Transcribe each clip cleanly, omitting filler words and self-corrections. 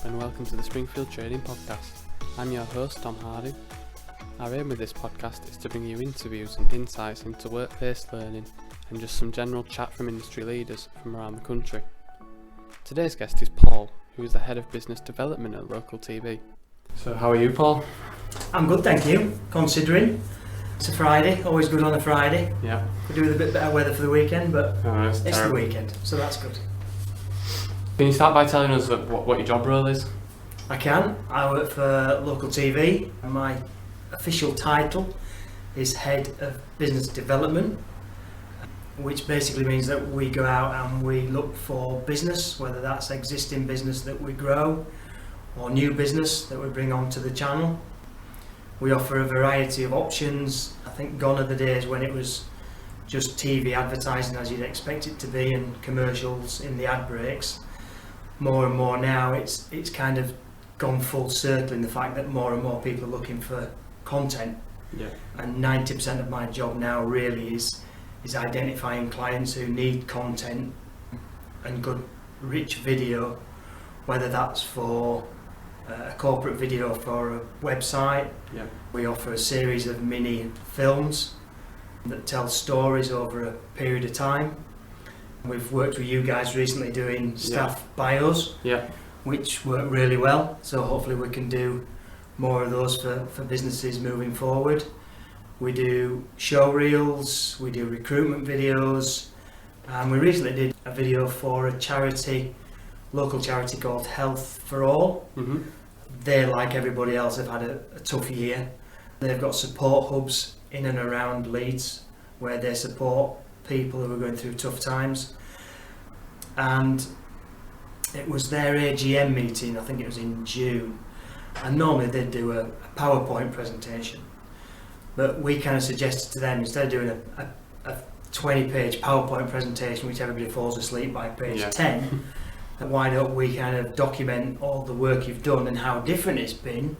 and welcome to the Springfield Trading Podcast. I'm your host, Tom Harding. Our aim with this podcast is to bring you interviews and insights into work-based learning and just some general chat from industry leaders from around the country. Today's guest is Paul, who is the Head of Business Development at Local TV. So how are you, Paul? I'm good, thank you, considering. It's a Friday, always good on a Friday. Yeah. Could do with a bit better weather for the weekend, but it's the weekend, so that's good. Can you start by telling us what your job role is? I can. I work for Local TV, and my official title is Head of Business Development, which basically means that we go out and we look for business, whether that's existing business that we grow or new business that we bring onto the channel. We offer a variety of options. I think gone are the days when it was just TV advertising as you'd expect it to be and commercials in the ad breaks. More and more now it's kind of gone full circle in the fact that more and more people are looking for content. Yeah. And 90% of my job now really is identifying clients who need content and good rich video, whether that's for a corporate video for a website. Yeah. We offer a series of mini films that tell stories over a period of time. We've worked with you guys recently doing staff bios, which work really well, so hopefully we can do more of those for businesses moving forward. We do show reels, we do recruitment videos, and we recently did a video for a local charity called Health for All. Mm-hmm. They, like everybody else, have had a tough year. They've got support hubs in and around Leeds where they support people who are going through tough times. And it was their AGM meeting, I think it was in June, and normally they'd do a PowerPoint presentation, but we kind of suggested to them, instead of doing a 20-page PowerPoint presentation which everybody falls asleep by page 10, why don't we kind of document all the work you've done and how different it's been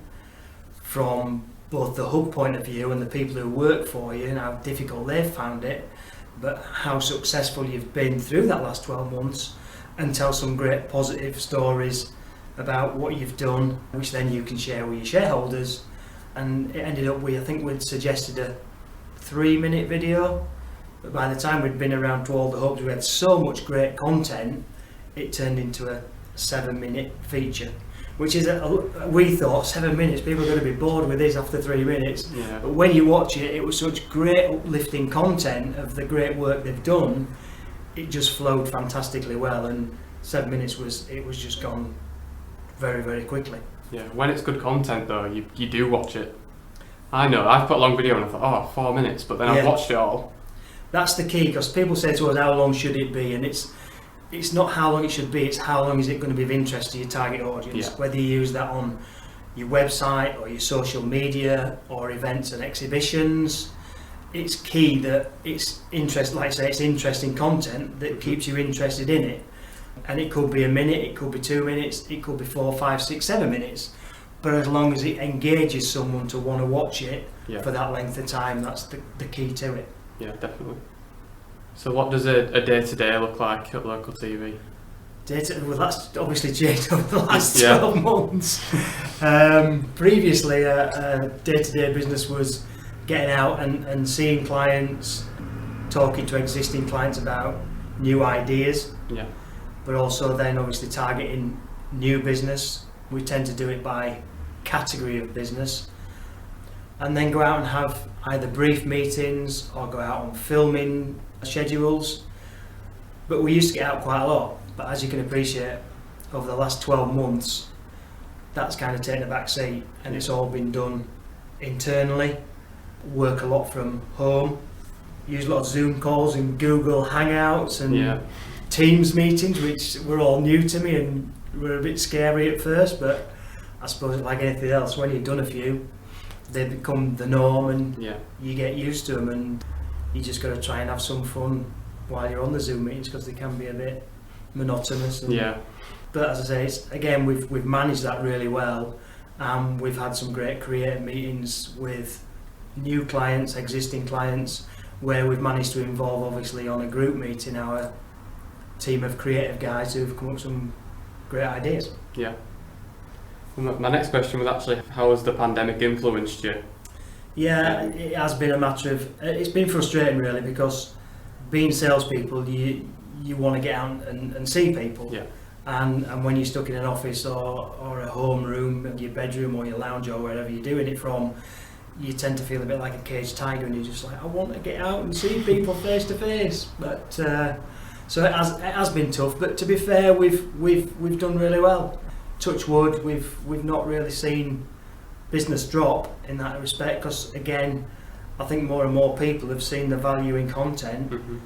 from both the hub point of view and the people who work for you and how difficult they've found it, but how successful you've been through that last 12 months, and tell some great positive stories about what you've done, which then you can share with your shareholders. And it ended up I think we'd suggested a 3-minute video, but by the time we'd been around to all the hubs, we had so much great content, it turned into a 7-minute feature, which is we thought 7 minutes, people are going to be bored with this after 3 minutes. But when you watch it, it was such great uplifting content of the great work they've done. It just flowed fantastically well, and 7 minutes was just gone very, very quickly. Yeah, when it's good content though, you do watch it. I know, I've put a long video and I thought, 4 minutes, but then I've watched it all. That's the key, because people say to us, how long should it be? And it's not how long it should be, it's how long is it going to be of interest to your target audience. Whether you use that on your website or your social media or events and exhibitions, it's key that it's it's interesting content that keeps you interested in it. And it could be a minute, it could be 2 minutes, it could be 4, 5, 6, 7 minutes, but as long as it engages someone to want to watch it for that length of time, that's the key to it. Yeah, definitely. So what does a day-to-day look like at Local TV? Well, that's obviously changed over the last 12 months. Previously, a day-to-day business was getting out and seeing clients, talking to existing clients about new ideas, but also then obviously targeting new business. We tend to do it by category of business, and then go out and have either brief meetings or go out on filming schedules. But we used to get out quite a lot, but as you can appreciate, over the last 12 months that's kind of taken a back seat, and it's all been done internally. Work a lot from home, use a lot of Zoom calls and Google Hangouts and Teams meetings, which were all new to me and were a bit scary at first, but I suppose like anything else, when you've done a few, they become the norm and you get used to them, and you just got to try and have some fun while you're on the Zoom meetings, because they can be a bit monotonous. But as I say, we've managed that really well, and we've had some great creative meetings with new clients, existing clients, where we've managed to involve, obviously on a group meeting, our team of creative guys who've come up with some great ideas. Yeah. My next question was actually, how has the pandemic influenced you? Yeah, it has been a matter of, it's been frustrating really, because being salespeople, you want to get out and see people. Yeah. And when you're stuck in an office or a home room, your bedroom or your lounge or wherever you're doing it from, you tend to feel a bit like a caged tiger, and you're just like, I want to get out and see people face to face. But so it has been tough. But to be fair, we've done really well. Touch wood, we've not really seen business drop in that respect, because again, I think more and more people have seen the value in content. Mm-hmm.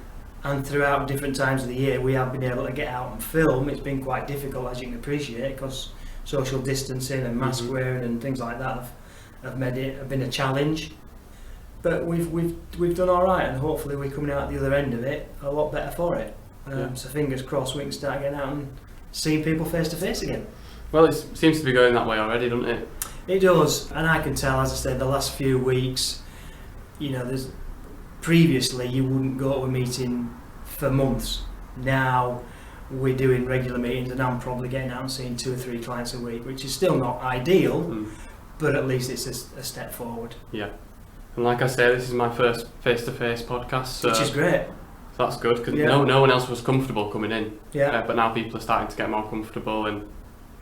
And throughout different times of the year, we have been able to get out and film. It's been quite difficult, as you can appreciate, because social distancing and mask wearing and things like that have been a challenge. But we've done all right, and hopefully we're coming out the other end of it a lot better for it. So fingers crossed we can start getting out and seeing people face to face again. Well, it seems to be going that way already, doesn't it? It does, and I can tell, as I said, the last few weeks, previously you wouldn't go to a meeting for months. Now we're doing regular meetings, and I'm probably getting out and seeing 2 or 3 clients a week, which is still not ideal, but at least it's a step forward. Yeah. And like I say, this is my first face-to-face podcast, so which is great. So that's good, because no one else was comfortable coming in. Yeah. But now people are starting to get more comfortable, and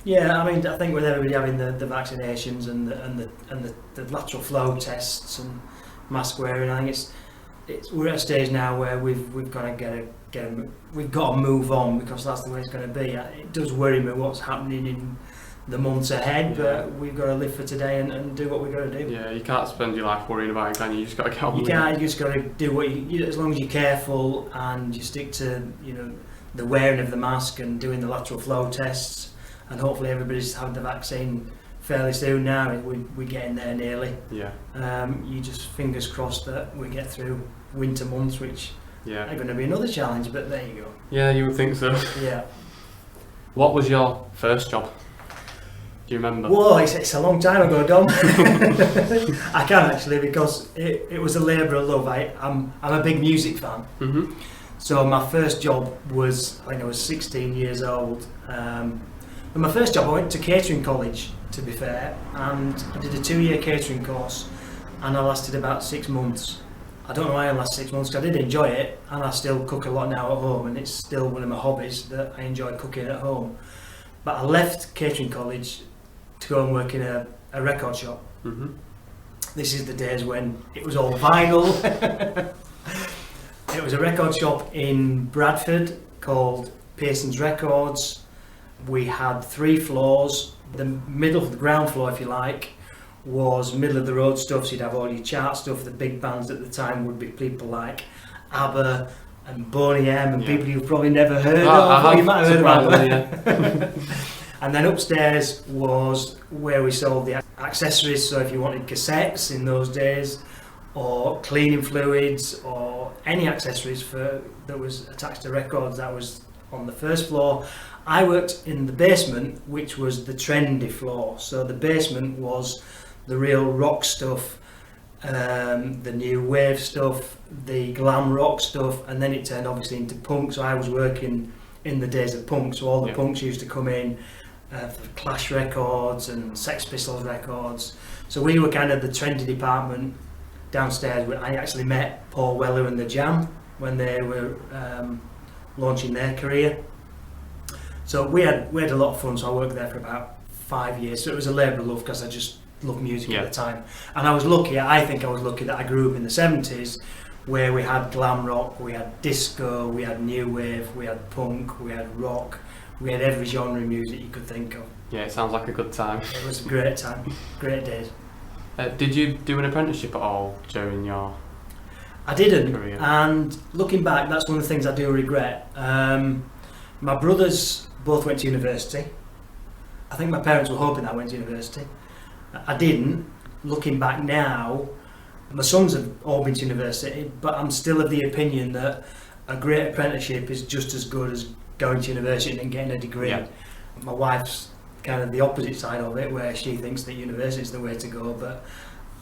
yeah, I mean, I think with everybody having the vaccinations and the lateral flow tests and mask wearing, I think we're at a stage now where we've got to we've got to move on, because that's the way it's going to be. It does worry me what's happening in the months ahead, but we've got to live for today and do what we've got to do. Yeah, you can't spend your life worrying about it, can you? You just got to get on with it. You just got to do what you as long as you're careful and you stick to the wearing of the mask and doing the lateral flow tests, and hopefully everybody's had the vaccine fairly soon now. We're getting there nearly. Yeah. You just fingers crossed that we get through winter months, which are going to be another challenge, but there you go. Yeah, you would think so. Yeah. What was your first job? Do you remember? Whoa, it's a long time ago, Dom. I can actually, because it was a labour of love. I'm a big music fan. Mm-hmm. So my first job was, I think I was 16 years old. And my first job, I went to catering college, to be fair, and I did a 2-year catering course, and I lasted about 6 months. I don't know why I lasted 6 months, because I did enjoy it, and I still cook a lot now at home, and it's still one of my hobbies that I enjoy cooking at home. But I left catering college to go and work in a record shop. Mm-hmm. This is the days when it was all vinyl. It was a record shop in Bradford called Pearson's Records. We had 3 floors. The ground floor, if you like, was middle of the road stuff, so you'd have all your chart stuff. The big bands at the time would be people like ABBA and Boney M and people you've probably never heard of. You might have heard of ABBA. And then upstairs was where we sold the accessories, so if you wanted cassettes in those days, or cleaning fluids, or any accessories that was attached to records, that was on the first floor. I worked in the basement, which was the trendy floor. So the basement was the real rock stuff, the new wave stuff, the glam rock stuff, and then it turned obviously into punk. So I was working in the days of punk, so all the punks used to come in for Clash records and Sex Pistols records. So we were kind of the trendy department downstairs. Where I actually met Paul Weller and the Jam when they were launching their career. So we had a lot of fun. So I worked there for about 5 years. So it was a labour of love, because I just loved music at the time. And I think I was lucky that I grew up in the 70s, where we had glam rock, we had disco, we had new wave, we had punk, we had rock, we had every genre of music you could think of. Yeah, it sounds like a good time. It was a great time, great days. Did you do an apprenticeship at all during your I didn't, career? And looking back, that's one of the things I do regret. My brothers both went to university. I think my parents were hoping I went to university. I didn't. Looking back now, my sons have all been to university, but I'm still of the opinion that a great apprenticeship is just as good as going to university and getting a degree. Yeah. My wife's kind of the opposite side of it, where she thinks that university is the way to go, but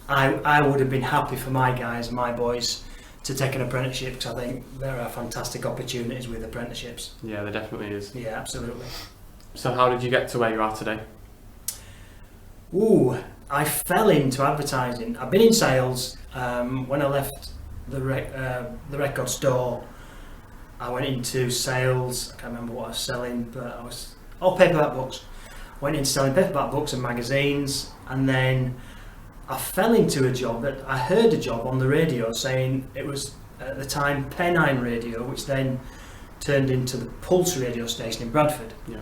I would have been happy for my guys, my boys, to take an apprenticeship, because I think there are fantastic opportunities with apprenticeships. Yeah, there definitely is. Yeah, absolutely. So how did you get to where you are today? Ooh, I fell into advertising. I've been in sales. When I left the record store, I went into sales. I can't remember what I was selling, but I was paperback books. Went into selling paperback books and magazines, and then I fell into a job that I heard a job on the radio saying it was at the time Pennine Radio, which then turned into the Pulse radio station in Bradford. Yeah.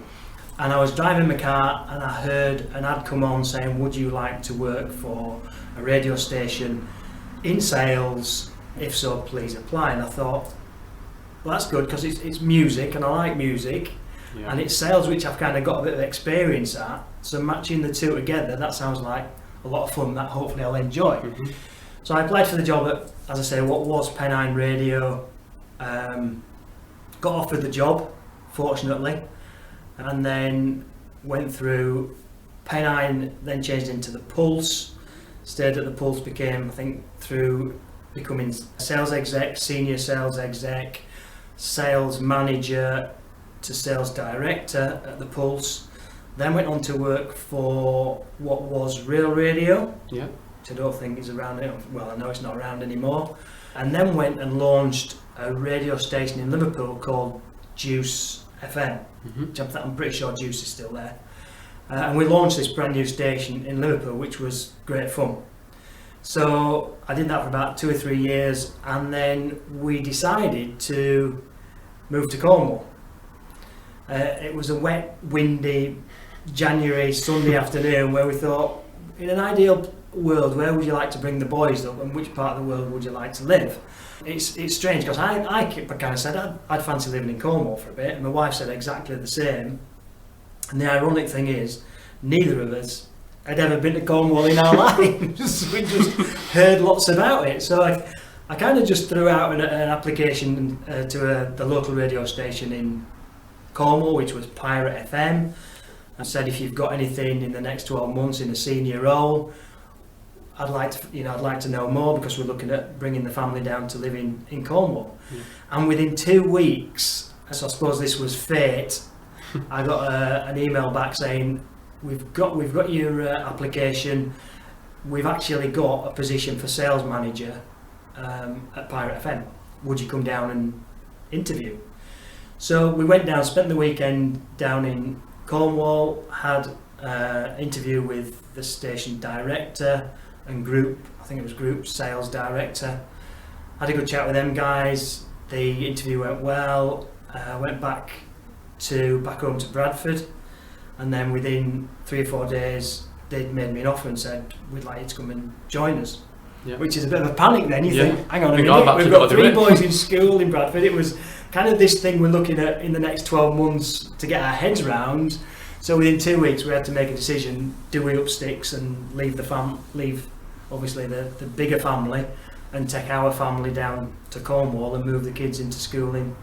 And I was driving my car and I heard an ad come on saying, would you like to work for a radio station in sales? If so, please apply. And I thought, well, that's good because it's music and I like music. Yeah. And it's sales, which I've kind of got a bit of experience at. So matching the two together, that sounds like a lot of fun that hopefully I'll enjoy. Mm-hmm. So I applied for the job at, as I say, what was Pennine Radio. Got offered the job, fortunately. And then went through Pennine, then changed into the Pulse, stayed at the Pulse, became, I think, through becoming sales exec, senior sales exec, sales manager to sales director at the Pulse, then went on to work for what was Real Radio, Yeah. which I don't think is around, well, I know it's not around anymore, and then went and launched a radio station in Liverpool called Juice FM. Mm-hmm. Which I'm pretty sure Juice is still there. And we launched this brand new station in Liverpool, which was great fun. So I did that for about 2 or 3 years, and then we decided to move to Cornwall. It was a wet, windy January Sunday afternoon where we thought, in an ideal world, where would you like to bring the boys up, and which part of the world would you like to live? It's strange because I kind of said I'd fancy living in Cornwall for a bit, and my wife said exactly the same. And the ironic thing is, neither of us had ever been to Cornwall in our lives. We just heard lots about it. So I kind of just threw out an application to the local radio station in Cornwall, which was Pirate FM. I said, if you've got anything in the next 12 months in a senior role, I'd like to know more, because we're looking at bringing the family down to live in Cornwall. Yeah. And within 2 weeks, so I suppose this was fate, I got an email back saying, we've got your application. We've actually got a position for sales manager at Pirate FM. Would you come down and interview? So we went down, spent the weekend down in Cornwall, had an interview with the station director and group sales director. Had a good chat with them guys. The interview went well. Went back home to Bradford, and then within 3 or 4 days they'd made me an offer and said, we'd like you to come and join us. Yeah. Which is a bit of a panic then. You think, hang on a minute, we've got 3 boys in school in Bradford. It was kind of this thing we're looking at in the next 12 months to get our heads around. So within 2 weeks we had to make a decision: do we up sticks and leave obviously the bigger family and take our family down to Cornwall and move the kids into school in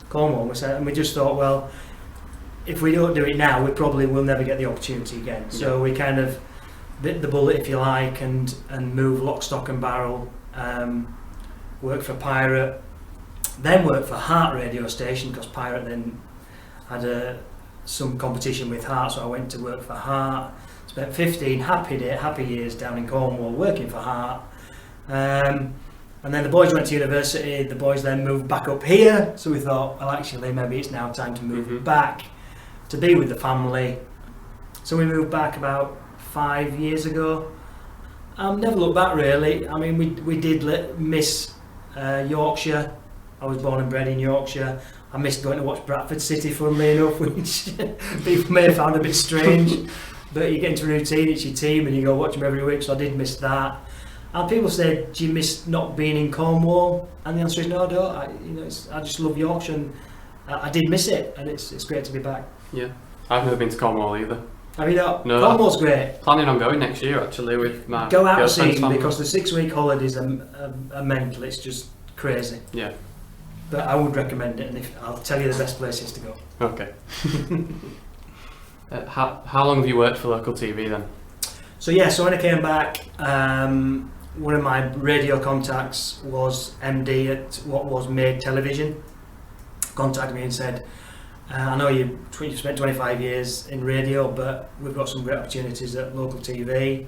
Cornwall? And we just thought, well, if we don't do it now, we probably will never get the opportunity again. Yeah. So we kind of bit the bullet, if you like, and move lock, stock and barrel. Work for Pirate, then work for Heart radio station, because Pirate then had some competition with Heart, so I went to work for Heart. Spent 15 happy years down in Cornwall working for Heart. And then the boys went to university. The boys then moved back up here, so we thought, well, actually maybe it's now time to move back to be with the family. So we moved back about 5 years ago. Never looked back really. I mean, we did miss Yorkshire. I was born and bred in Yorkshire. I missed going to watch Bradford City, funnily enough, which people may have found a bit strange. But you get into a routine, it's your team, and you go watch them every week, so I did miss that. And people say, do you miss not being in Cornwall? And the answer is no, I don't. I just love Yorkshire, and I did miss it, and it's great to be back. Yeah, I've never been to Cornwall either. Have you not? No. Cornwall's great. Planning on going next year actually with my Go out of season, because the 6 week holidays are mental. It's just crazy. Yeah. But I would recommend it, and I'll tell you the best places to go. Okay. How long have you worked for local TV then? So when I came back, one of my radio contacts was MD at what was Made Television. Contacted me and said, I know you've spent 25 years in radio, but we've got some great opportunities at local TV.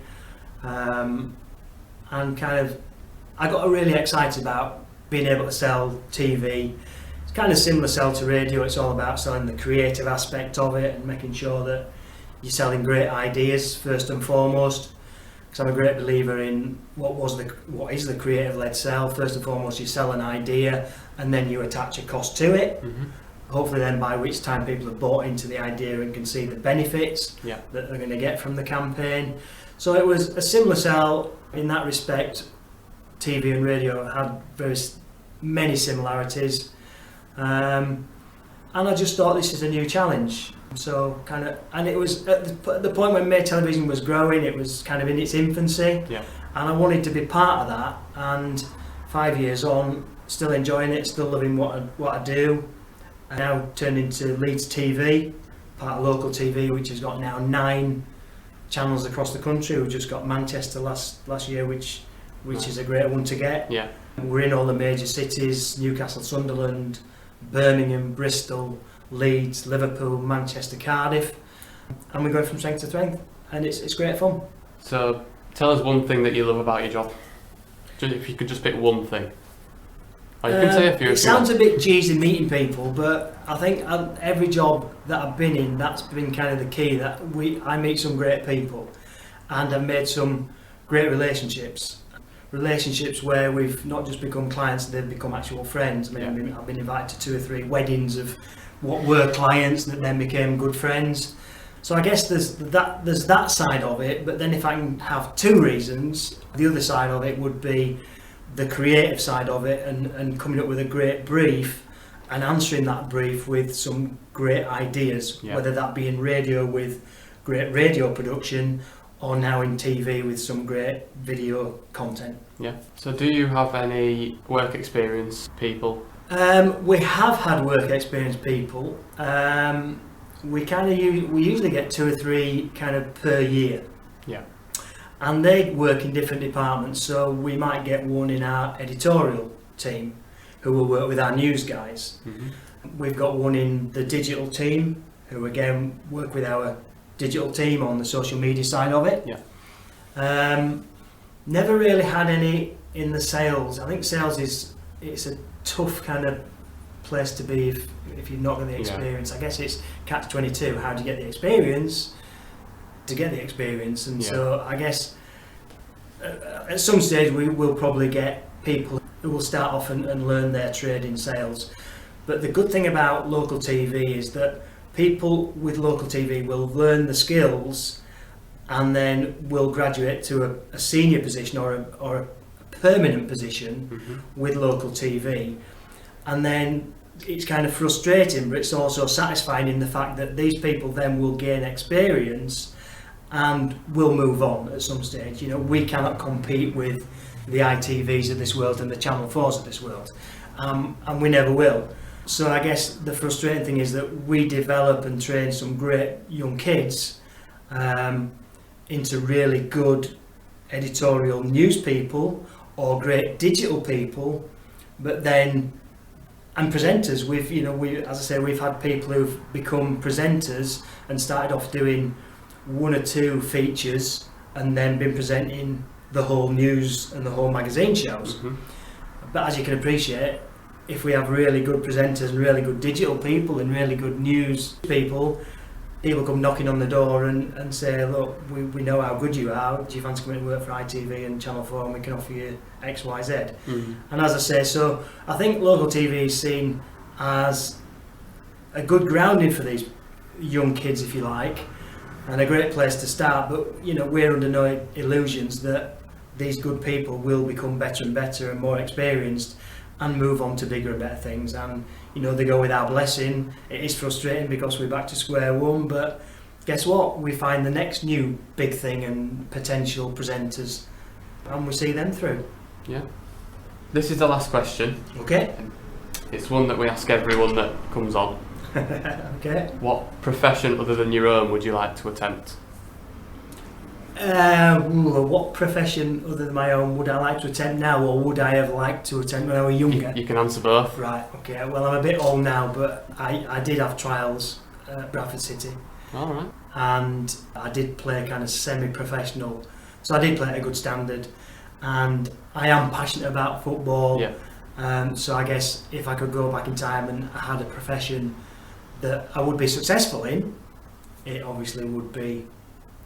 And kind of, I got really excited about being able to sell TV. It's kind of similar sell to radio. It's all about selling the creative aspect of it and making sure that you're selling great ideas first and foremost. Because I'm a great believer in what is the creative-led sell. First and foremost, you sell an idea and then you attach a cost to it. Mm-hmm. Hopefully then by which time people have bought into the idea and can see the benefits that they're going to get from the campaign. So it was a similar sell in that respect. TV and radio had very many similarities. And I just thought this is a new challenge. So and it was at the point when May Television was growing, it was kind of in its infancy. Yeah. And I wanted to be part of that. And 5 years on, still enjoying it, still loving what I do. I now turned into Leeds TV, part of local TV, which has got now 9 channels across the country. We just got Manchester last year, which is a great one to get. Yeah. We're in all the major cities: Newcastle, Sunderland, Birmingham, Bristol, Leeds, Liverpool, Manchester, Cardiff, and we're going from strength to strength, and it's great fun. So tell us one thing that you love about your job. If you could just pick one thing. Or you can say a few. It sounds a bit cheesy meeting people, but I think every job that I've been in, that's been kind of the key. That I meet some great people, and I've made some great relationships. Relationships where we've not just become clients, they've become actual friends. I mean, I've been invited to 2 or 3 weddings of what were clients that then became good friends. So I guess there's that side of it. But then if I can have 2 reasons, the other side of it would be the creative side of it, and coming up with a great brief and answering that brief with some great ideas, whether that be in radio with great radio production or now in TV with some great video content. Yeah. So do you have any work experience people? We have had work experience people. We usually get 2 or 3 kind of per year. Yeah. And they work in different departments, so we might get one in our editorial team who will work with our news guys. Mm-hmm. We've got one in the digital team who again work with our digital team on the social media side of it. Yeah. Never really had any in the sales. I think sales it's a tough kind of place to be if you've not got the experience. I guess it's catch-22. How do you get the experience to get the experience? And so I guess at some stage we will probably get people who will start off and learn their trade in sales. But the good thing about local TV is that people with local TV will learn the skills and then will graduate to a senior position or a permanent position with local TV. And then it's kind of frustrating, but it's also satisfying in the fact that these people then will gain experience and will move on at some stage. You know, we cannot compete with the ITVs of this world and the Channel 4s of this world, and we never will. So I guess the frustrating thing is that we develop and train some great young kids into really good editorial news people or great digital people, but then and presenters. We've had people who've become presenters and started off doing 1 or 2 features and then been presenting the whole news and the whole magazine shows. Mm-hmm. But as you can appreciate, if we have really good presenters and really good digital people and really good news people come knocking on the door and say, look, we know how good you are, do you fancy coming to work for ITV and Channel 4 and we can offer you X, Y, Z? Mm-hmm. And as I say, so I think local TV is seen as a good grounding for these young kids, if you like, and a great place to start. But you know, we're under no illusions that these good people will become better and better and more experienced and move on to bigger and better things. And you know, they go with our blessing. It is frustrating because we're back to square one, but guess what? We find the next new big thing and potential presenters and we see them through. Yeah. This is the last question. Okay. It's one that we ask everyone that comes on. Okay. What profession other than your own would you like to attempt? What profession other than my own would I like to attempt now, or would I have liked to attempt when I was younger? You can answer both. Right, okay. Well, I'm a bit old now, but I did have trials at Bradford City. All right. And I did play kind of semi-professional, so I did play at a good standard, and I am passionate about football. Yeah. So I guess if I could go back in time and I had a profession that I would be successful in, it obviously would be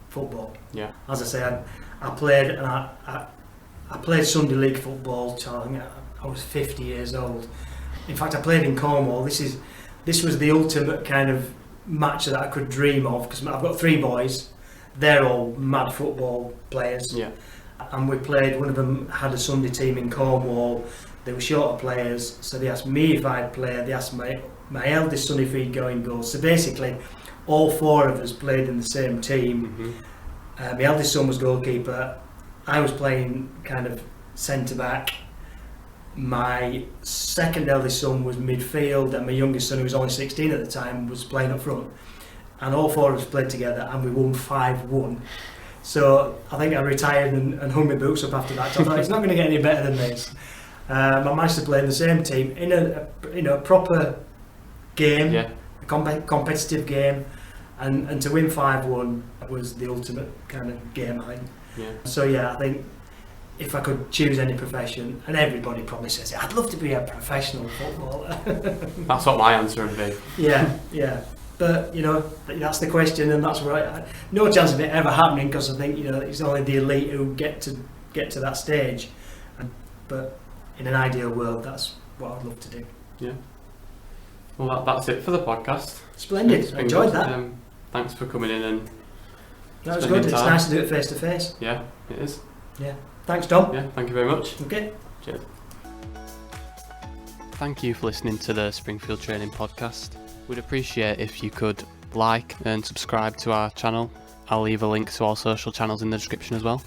football. Yeah. As I say, I played, and I played Sunday League football till I think I was 50 years old. In fact, I played in Cornwall. This was the ultimate kind of match that I could dream of, because I've got 3 boys. They're all mad football players. Yeah. And we played, one of them had a Sunday team in Cornwall. They were shorter players, so they asked me if I'd play. They asked my eldest son if he'd go in goal. So basically, all 4 of us played in the same team. Mm-hmm. My eldest son was goalkeeper. I was playing kind of centre back. My second eldest son was midfield, and my youngest son, who was only 16 at the time, was playing up front. And all 4 of us played together, and we won 5-1. So I think I retired and hung my boots up after that. So I thought, it's not going to get any better than this. I managed to play in the same team in a proper game, Yeah. a competitive game, and to win 5-1 was the ultimate kind of game, I think. Yeah. So yeah, I think if I could choose any profession, and everybody probably says it, I'd love to be a professional footballer. That's what my answer would be. Yeah. But, that's the question, and that's where no chance of it ever happening, because I think, it's only the elite who get to that stage. But in an ideal world, that's what I'd love to do. Yeah. Well, that's it for the podcast. Splendid. I enjoyed that. Thanks for coming in and That was good. It's time. nice to do it face to face. Yeah, it is. Yeah. Thanks, Tom. Yeah, thank you very much. Okay. Cheers. Thank you for listening to the Springfield Training Podcast. We'd appreciate if you could like and subscribe to our channel. I'll leave a link to all social channels in the description as well.